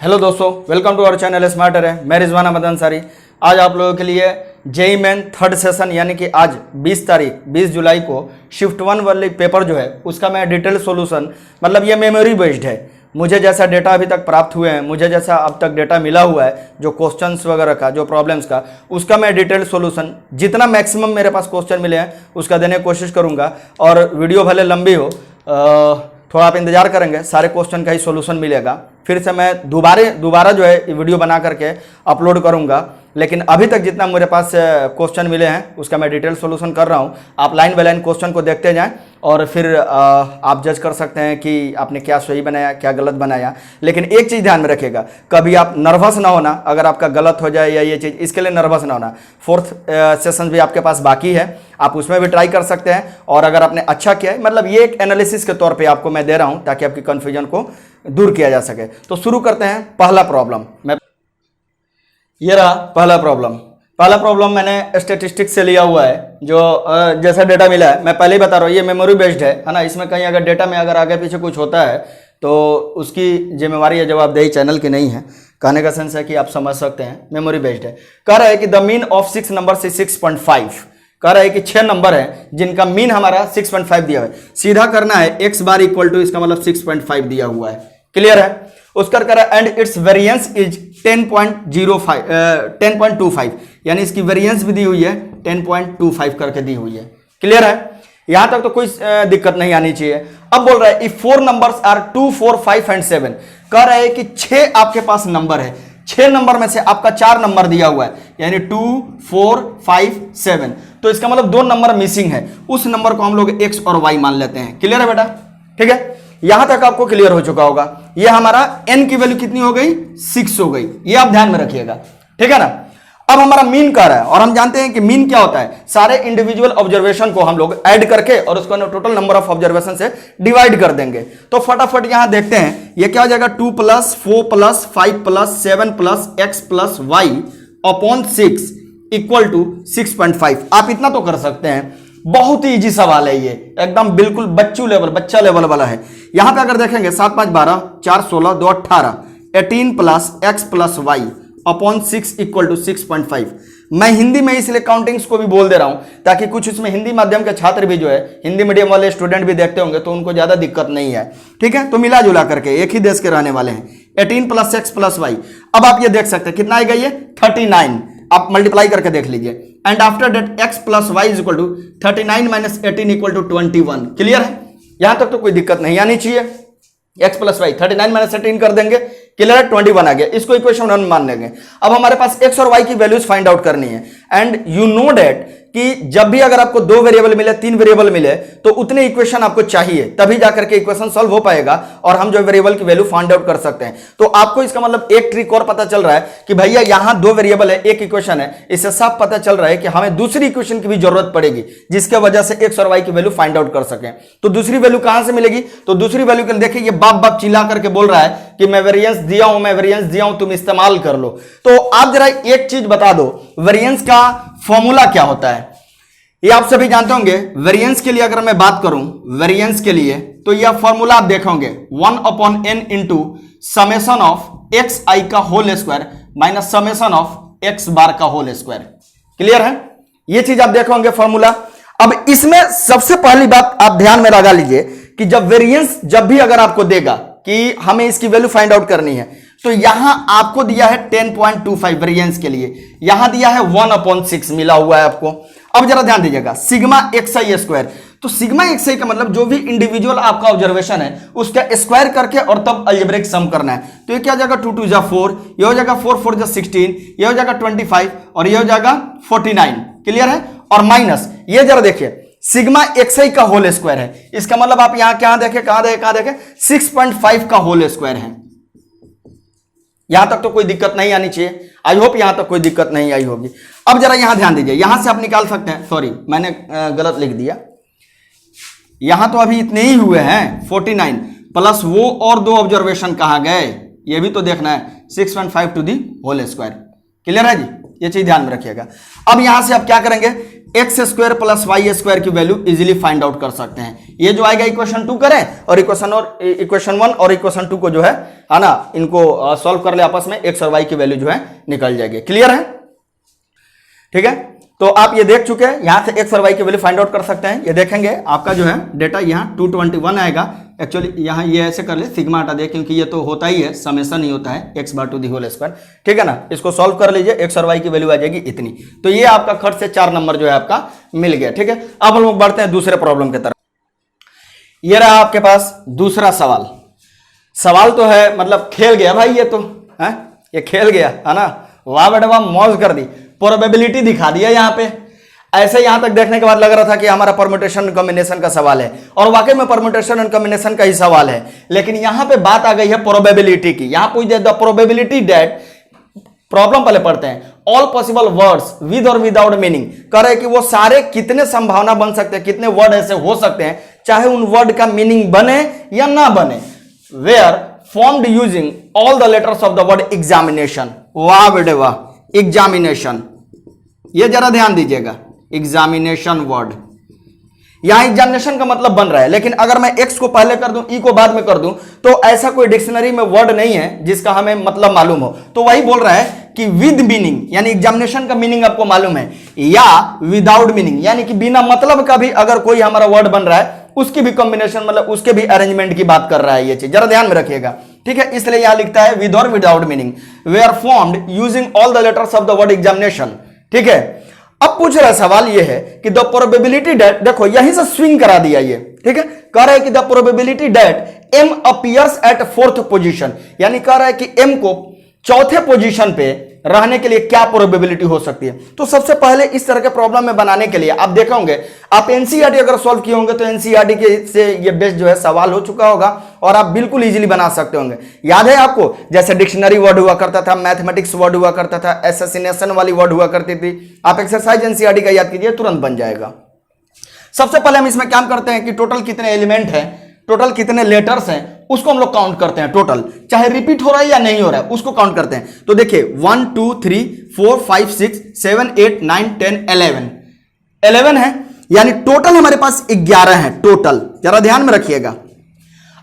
Hello दोस्तों, welcome to our channel Smarter है। मैं रिजवान अहमद अंसारी। आज आप लोगों के लिए जेईई मेन थर्ड सेशन यानी कि आज 20 जुलाई को शिफ्ट 1 वाले पेपर जो है उसका मैं डिटेल सॉल्यूशन, मतलब ये मेमोरी बेस्ड है। मुझे जैसा डेटा अभी तक प्राप्त हुए हैं, मुझे जैसा अब तक डेटा मिला हुआ है, जो क्वेश्चंस वगैरह का, जो प्रॉब्लम्स का, उसका मैं डिटेल सॉल्यूशन जितना मैक्सिमम मेरे पास क्वेश्चन मिले हैं उसका देने की कोशिश करूँगा। और वीडियो भले लंबी हो, थोड़ा आप इंतजार करेंगे, सारे क्वेश्चन का ही सॉल्यूशन मिलेगा। फिर से मैं दोबारा जो है वीडियो बना करके अपलोड करूंगा। लेकिन अभी तक जितना मेरे पास क्वेश्चन मिले हैं उसका मैं डिटेल सॉल्यूशन कर रहा हूं। आप लाइन बाय लाइन क्वेश्चन को देखते जाएं और फिर आप जज कर सकते हैं कि आपने क्या सही बनाया, क्या गलत बनाया। लेकिन एक चीज़ ध्यान में रखिएगा, कभी आप नर्वस ना होना अगर आपका गलत हो जाए या ये चीज़, इसके लिए नर्वस ना होना। फोर्थ सेशन भी आपके पास बाकी है, आप उसमें भी ट्राई कर सकते हैं। और अगर आपने अच्छा किया है, मतलब ये एक एनालिसिस के तौर पर आपको मैं दे रहा हूँ ताकि आपकी कन्फ्यूजन को दूर किया जा सके। तो शुरू करते हैं। पहला प्रॉब्लम ये रहा। पहला प्रॉब्लम मैंने स्टेटिस्टिक्स से लिया हुआ है, जो जैसा डेटा मिला है मैं पहले ही बता रहा हूँ, ये मेमोरी बेस्ड है ना। इसमें कहीं अगर डेटा में अगर आगे पीछे कुछ होता है तो उसकी जिम्मेवारी या जवाबदेही चैनल की नहीं है। कहने का सेंस है कि आप समझ सकते हैं, मेमोरी बेस्ड है। कह रहा है कि द मीन ऑफ 6 नंबर से 6.5। कह रहा है कि 6 नंबर है जिनका मीन हमारा 6.5 दिया हुआ है। सीधा करना है x बार इक्वल टू, इसका मतलब 6.5 दिया हुआ है। क्लियर है? उसका कह रहा है एंड इट्स वेरिएंस इज 10.25, यानी इसकी वेरिएंस भी दी हुई है 10.25 करके दी हुई है। क्लियर है? यहां तक तो कोई दिक्कत नहीं आनी चाहिए। अब बोल रहा है इफ 4 नंबर्स आर 2, 4, 5 एंड 7। कह रहा है कि 6 आपके पास नंबर है, 6 नंबर में से आपका 4 नंबर दिया हुआ है, यानी 2, 4, 5, 7। तो इसका मतलब 2 नंबर मिसिंग है। उस नंबर को हम लोग x और y मान लेते हैं। क्लियर है बेटा? ठीक है, यहां तक आपको क्लियर हो चुका होगा। ये हमारा n की वैल्यू कितनी हो गई? 6 हो गई। ये आप ध्यान में रखिएगा, ठीक है ना। अब हमारा मीन कह रहा है, और हम जानते हैं कि मीन क्या होता है, सारे इंडिविजुअल ऑब्जर्वेशन को हम लोग ऐड करके और उसको टोटल नंबर ऑफ ऑब्जर्वेशन से डिवाइड कर देंगे। तो फटाफट यहां देखते हैं ये क्या हो जाएगा। 2 + 4 + 5 + 7 + x + y upon 6 equal to 6.5। आप इतना तो कर सकते हैं। बहुत ही इजी सवाल है ये, एकदम बिल्कुल बच्चा लेवल वाला है। यहां पे अगर देखेंगे 7, 5, 12, 4, 16, 2, 18, 18 + x + y upon 6 equal to 6.5। मैं हिंदी में इसलिए काउंटिंग्स को भी बोल दे रहा हूं ताकि कुछ इसमें हिंदी माध्यम के छात्र भी जो है, हिंदी मीडियम वाले स्टूडेंट भी देखते होंगे तो उनको ज्यादा दिक्कत नहीं है। ठीक है, तो मिला जुला करके एक ही देश के रहने वाले हैं। 18 + x + y। अब आप ये देख सकते हैं कितना आएगा, ये 39। आप मल्टीप्लाई करके देख लीजिए। And after that x + y is equal to 39 - 18 equal to 21। Clear है? यहां तक तो कोई दिक्कत नहीं आनी चाहिए। x + y 39 - 18 कर देंगे, क्लियर है? 21 आ गया। इसको इक्वेशन 1 मान लेंगे। अब हमारे पास x और y की वैल्यूज फाइंड आउट करनी है। एंड यू नो दैट कि जब भी अगर आपको 2 वेरिएबल मिले, 3 वेरिएबल मिले, तो उतने इक्वेशन आपको चाहिए, तभी जाकर के इक्वेशन सॉल्व हो पाएगा और हम जो वेरिएबल की वैल्यू फाइंड आउट कर सकते हैं। तो आपको इसका मतलब एक ट्रिक और पता चल रहा है कि भैया यहां 2 वेरिएबल है, एक इक्वेशन है। इससे साफ पता चल रहा है कि हमें दूसरी इक्वेशन की भी जरूरत पड़ेगी जिसके वजह से x और y की वैल्यू फाइंड आउट कर सकें। तो दूसरी वैल्यू कहां से मिलेगी? तो दूसरी वैल्यू के लिए देखिए, ये बाप चिल्ला करके बोल रहा है कि मैं वेरिएंस दिया हूं, तुम इस्तेमाल कर लो। तो आप जरा एक चीज बता दो, वेरिएंस का फॉर्मूला क्या होता है? ये आप सभी जानते होंगे। वेरिएंस के लिए अगर मैं बात करूं, वेरिएंस के लिए तो यह फॉर्मूला आप देखोगे 1/n into summation of xi का whole square minus summation of x bar का होल स्क्वायर। क्लियर है? ये चीज आप देखोगे फॉर्मूला। अब इसमें सबसे पहली बात आप ध्यान में लगा लीजिए कि जब वेरिएंस जब भी अगर आपको देगा कि हमें इसकी वैल्यू फाइंड आउट करनी है, तो यहां आपको दिया है 10.25 वेरिएंस के लिए, यहां दिया है 1/6 मिला हुआ है आपको। अब जरा ध्यान दीजिएगा, सिग्मा xi स्क्वायर। तो सिग्मा xi का मतलब जो भी इंडिविजुअल आपका ऑब्जर्वेशन है उसका स्क्वायर करके और तब अलजेब्रिक सम करना है। तो ये क्या हो जाएगा, 2 × 2 = 4, ये हो जाएगा 4 × 4 = 16, ये हो जाएगा 25 और ये हो जाएगा 49। क्लियर है? और माइनस ये जरा देखिए, सिग्मा xi का होल स्क्वायर है, इसका मतलब आप यहां क्या देखें, कहां देखें 6.5 का होल स्क्वायर है। यहां तक तो कोई दिक्कत नहीं आनी चाहिए। आई होप यहां तक कोई दिक्कत नहीं आई होगी। अब जरा यहां ध्यान दीजिए, यहां से आप निकाल सकते हैं, सॉरी मैंने गलत लिख दिया, यहां तो अभी इतने ही हुए हैं 49 प्लस वो और 2 ऑब्जर्वेशन कहां गए, ये भी तो देखना है, 6.5 to the whole square. Clear है जी? ये चीज ध्यान में रखिएगा। अब यहां से आप क्या करेंगे, x square plus y square की वैल्यू इजीली फाइंड आउट कर सकते हैं। ये जो आएगा इक्वेशन 2 करें और इक्वेशन 1 और इक्वेशन 2 को जो है ना इनको सॉल्व कर ले आपस में, एक्स और वाई की वैल्यू जो है निकल जाएगी। क्लियर है? ठीक है, तो आप ये देख चुके हैं, यहां से एक्स और वाई की वैल्यू फाइंड आउट कर सकते हैं। ये देखेंगे आपका जो है डेटा यहाँ 221 आएगा। एक्चुअली यहाँ ये ऐसे कर ले, सिग्मा हटा दे क्योंकि ये तो होता ही है, समेशन ही होता है x bar to the whole square. ठीक है ना, इसको सॉल्व कर लीजिए, एक्स और वाई की वैल्यू आ जाएगी इतनी। तो ये आपका खर्च से 4 नंबर जो है आपका मिल गया। ठीक है, अब हम लोग बढ़ते हैं दूसरे प्रॉब्लम की तरफ। ये रहा आपके पास दूसरा सवाल। सवाल तो है मतलब खेल गया भाई, ये तो है, ये खेल गया है ना, वाह बेटा वाह, मौज कर दी, प्रोबेबिलिटी दिखा दिया यहाँ पे। ऐसे यहां तक देखने के बाद लग रहा था कि हमारा परम्यूटेशन एंड कॉम्बिनेशन का सवाल है, और वाकई में परम्यूटेशन एंड कॉम्बिनेशन का ही सवाल है, लेकिन यहां पे बात आ गई है प्रोबेबिलिटी की। यहां पूछ दिया द प्रोबेबिलिटी दैट, प्रॉब्लम पहले पढ़ते हैं, ऑल पॉसिबल वर्ड्स विद और विदाउट मीनिंग। कह रहे कि वो सारे कितने संभावना बन सकते हैं, कितने वर्ड ऐसे हो सकते हैं चाहे उन वर्ड का मीनिंग बने या ना बने, were formed using all the letters of the word examination. वाह बेटे वाह, एग्जामिनेशन, ये जरा ध्यान दीजिएगा, एग्जामिनेशन वर्ड, यहां एग्जामिनेशन का मतलब बन रहा है, लेकिन अगर मैं एक्स को पहले कर दूं, ई को बाद में कर दूं, तो ऐसा कोई डिक्शनरी में वर्ड नहीं है जिसका हमें मतलब मालूम हो। तो वही बोल रहा है कि विद मीनिंग, यानी एग्जामिनेशन का मीनिंग आपको मालूम है, या विदाउट मीनिंग, यानी कि बिना मतलब का भी अगर कोई हमारा वर्ड बन रहा है, उसकी भी कॉम्बिनेशन मतलब उसके भी अरेंजमेंट की बात कर रहा है। ये चीज जरा ध्यान में रखिएगा। ठीक है, इसलिए यहां लिखता है विद और without meaning, we are formed using all the letters of the word examination. ठीक है, अब पूछ रहा सवाल ये है कि द प्रोबेबिलिटी डेट, देखो यहीं से स्विंग करा दिया ये। ठीक है, कह रहा है कि the probability that M appears at 4th position, यानी कह रहा है कि एम को चौथे पोजीशन पे रहने के लिए क्या प्रोबेबिलिटी हो सकती है। तो सबसे पहले इस तरह के प्रॉब्लम में बनाने के लिए आप देखे होंगे, आप एनसीईआरटी अगर सॉल्व किए होंगे तो एनसीईआरटी के से ये बेस्ड जो है सवाल हो चुका होगा और आप बिल्कुल इजीली बना सकते होंगे। याद है आपको, जैसे डिक्शनरी वर्ड हुआ करता था, मैथमेटिक्स वर्ड हुआ करता था, एसेसिनेशन वाली वर्ड हुआ करती थी। आप एक्सरसाइज एनसीईआरटी का याद कीजिए, तुरंत बन जाएगा। सबसे पहले हम इसमें काम करते हैं कि टोटल कितने एलिमेंट हैं, टोटल कितने लेटर्स हैं, उसको हम लोग काउंट करते हैं। टोटल चाहे रिपीट हो रहा है या नहीं हो रहा है उसको काउंट करते हैं। तो देखिए 1 2 3 4 5 6 7 8 9 10 11 है, यानी टोटल हमारे पास 11 है टोटल। जरा ध्यान में रखिएगा।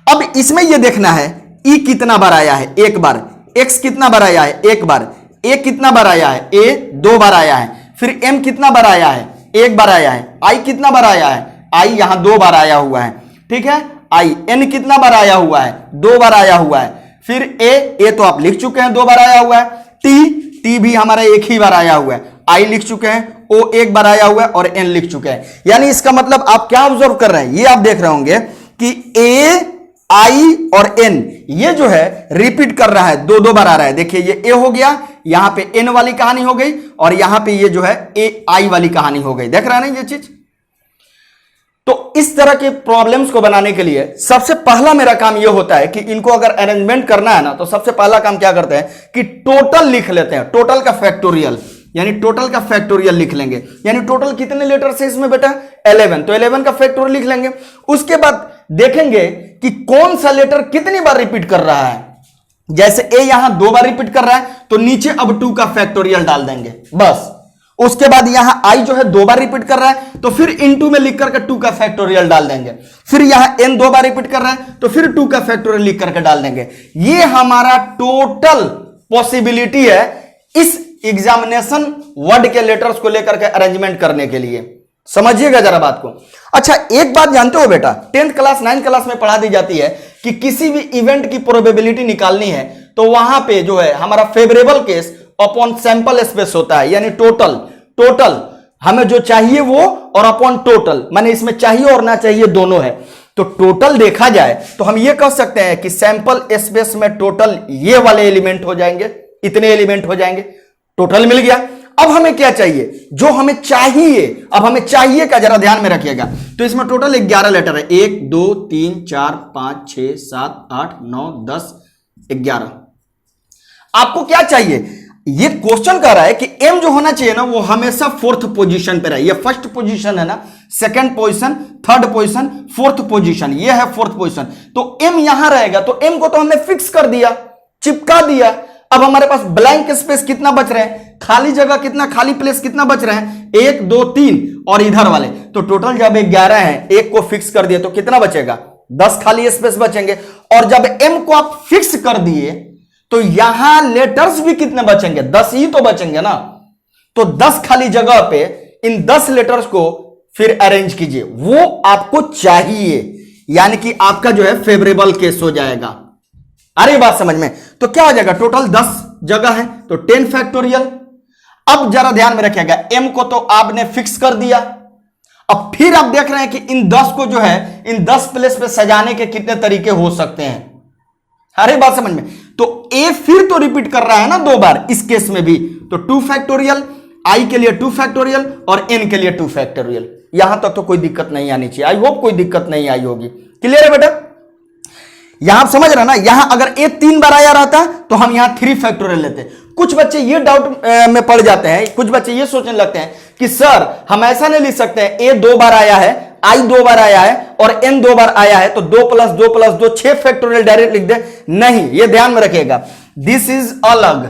अब इसमें यह देखना है ई कितना बार आया है, एक बार, एक्स कितना बार आया है, एक बार, ए कितना बार आया है, ए 2 बार आया है, फिर एम कितना बार आया है, 1 बार आया है, आई कितना बार आया है, आई यहां 2 बार आया हुआ है। ठीक है, आई एन कितना बार आया हुआ है, 2 बार आया हुआ है, फिर ए तो आप लिख चुके हैं 2 बार आया हुआ है, टी भी हमारा 1 ही बार आया हुआ है, आई लिख चुके हैं, ओ 1 बार आया हुआ है और एन लिख चुके हैं। यानी इसका मतलब आप क्या ऑब्जर्व कर रहे हैं, ये आप देख रहे होंगे कि ए आई और एन ये जो है रिपीट कर रहा है, 2 बार आ रहा है। देखिए ये ए हो गया, यहां पे एन वाली कहानी हो गई और यहां पे ये जो है ए आई वाली कहानी हो गई। देख रहे हैं ना ये चीज। तो इस तरह के प्रॉब्लम्स को बनाने के लिए सबसे पहला मेरा काम यह होता है कि इनको अगर अरेंजमेंट करना है ना, तो सबसे पहला काम क्या करते हैं कि टोटल लिख लेते हैं, टोटल का फैक्टोरियल, यानी टोटल का फैक्टोरियल लिख लेंगे। यानी टोटल कितने लेटर्स है इसमें बेटा, 11, तो 11 का फैक्टोरियल लिख लेंगे। उसके बाद देखेंगे कि कौन सा लेटर कितनी बार रिपीट कर रहा है। जैसे ए यहां 2 बार रिपीट कर रहा है तो नीचे अब 2 का फैक्टोरियल डाल देंगे बस। उसके बाद यहां आई जो है 2 बार रिपीट कर रहा है तो फिर इनटू में लिख करके 2 का फैक्टोरियल डाल देंगे। फिर यहां एन 2 बार रिपीट कर रहा है तो फिर 2 का फैक्टोरियल लिख करके डाल देंगे। ये हमारा टोटल पॉसिबिलिटी है इस एग्जामिनेशन वर्ड के लेटर्स को लेकर के अरेंजमेंट करने के लिए। समझिएगा जरा बात को। अच्छा एक बात जानते हो बेटा, 10th क्लास 9th क्लास में पढ़ा दी जाती है कि किसी भी इवेंट की प्रोबेबिलिटी निकालनी है तो वहां पे जो है हमारा favourable case upon sample space होता है, यानी टोटल हमें जो चाहिए वो और अपॉन टोटल, माने इसमें चाहिए और ना चाहिए दोनों है। तो टोटल देखा जाए तो हम ये कह सकते हैं कि सैंपल स्पेस में टोटल ये वाले एलिमेंट हो जाएंगे, इतने एलिमेंट हो जाएंगे, टोटल मिल गया। अब हमें क्या चाहिए, जो हमें चाहिए, अब हमें चाहिए का जरा ध्यान में रखिएगा। तो इसमें टोटल 11 लेटर है, 1 2 3 4 5 6 7 8 9 10 11। आपको क्या चाहिए, ये क्वेश्चन कह रहा है कि एम जो होना चाहिए ना वो हमेशा 4th पोजीशन पे रहे। ये 1st पोजीशन है ना, 2nd position, 3rd position, 4th position, ये है 4th पोजीशन। तो एम यहां रहेगा, तो एम को तो हमने फिक्स कर दिया, चिपका दिया। अब हमारे पास ब्लैंक स्पेस कितना बच रहे हैं, खाली जगह कितना, खाली प्लेस कितना बच रहे हैं, 1 2 3 और इधर वाले, तो टोटल जब 11 है, एक को फिक्स कर दिए तो कितना बचेगा, 10 खाली स्पेस बचेंगे। और जब m को आप फिक्स कर दिए तो यहां लेटर्स भी कितने बचेंगे, 10 ही तो बचेंगे ना। तो 10 खाली जगह पे इन 10 लेटर्स को फिर अरेंज कीजिए, वो आपको चाहिए, यानी कि आपका जो है फेवरेबल केस हो जाएगा। अरे बात समझ में, तो क्या हो जाएगा, टोटल 10 जगह है तो 10 फैक्टोरियल। अब जरा ध्यान में रखिएगा, m को तो आपने फिक्स कर दिया, अब फिर आप देख रहे हैं कि इन 10 को जो है इन 10 प्लेस पे सजाने के कितने तरीके हो सकते हैं। अरे बात समझ में, तो a फिर तो रिपीट कर रहा है ना 2 बार इस केस में भी, तो 2 फैक्टोरियल, i के लिए 2 फैक्टोरियल और n के लिए 2 फैक्टोरियल। यहां तक तो कोई दिक्कत नहीं आनी चाहिए, आई होप कोई दिक्कत नहीं आई होगी। क्लियर है बेटा, यहां आप समझ रहे ना, यहां अगर a 3 बार आया रहता तो हम यहां 3 फैक्टोरियल लेते। कुछ बच्चे ये डाउट में पड़ जाते हैं, कुछ बच्चे ये सोचने लगते हैं कि सर हम ऐसा नहीं लिख सकते हैं, a 2 बार आया है, i 2 बार आया है और n 2 बार आया है तो 2 + 2 + 2 6 फैक्टोरियल डायरेक्ट लिख दे। नहीं, ये ध्यान में रखिएगा, दिस इज अलग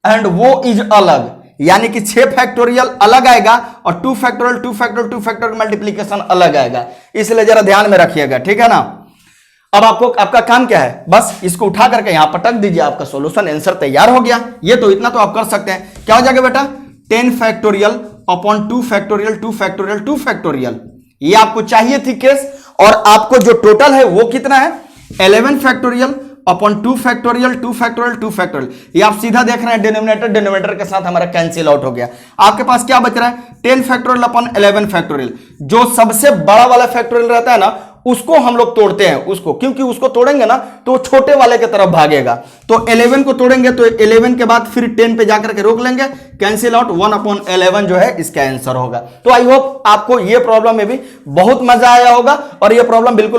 एंड वो इज अलग, यानी कि 6 फैक्टोरियल अलग आएगा और 2 फैक्टोरियल 2 फैक्टोरियल 2 फैक्टोरियल मल्टीप्लीकेशन अलग आएगा, इसलिए जरा ध्यान में रखिएगा, ठीक है ना। अब आपका काम क्या है, बस इसको उठा करके यहां पटक दीजिए, आपका सॉल्यूशन आंसर तैयार हो गया। ये तो इतना तो आप कर सकते हैं। क्या हो जाएगा बेटा, 10 factorial upon 2 factorial 2 factorial 2 factorial, ये आपको चाहिए थी केस। और आपको जो टोटल है वो कितना है, 11 factorial upon 2 factorial 2 factorial 2 factorial. ये आप सीधा देख रहे हैं, डिनोमिनेटर के साथ हमारा कैंसिल आउट हो गया। आपके पास क्या बच रहा है, 10 फैक्टोरियल अपॉन 11 फैक्टोरियल। जो सबसे बड़ा वाला फैक्टोरियल रहता है ना, उसको हम लोग तोड़ते हैं उसको, क्योंकि उसको तोड़ेंगे ना तो छोटे वाले की तरफ भागेगा। तो 11 को तोड़ेंगे तो 11 के बाद फिर 10 पे जाकर के रोक लेंगे, कैंसिल आउट, 1/11 जो है इसका आंसर होगा। तो आई होप आपको ये प्रॉब्लम में भी बहुत मजा आया होगा और ये प्रॉब्लम बिल्कुल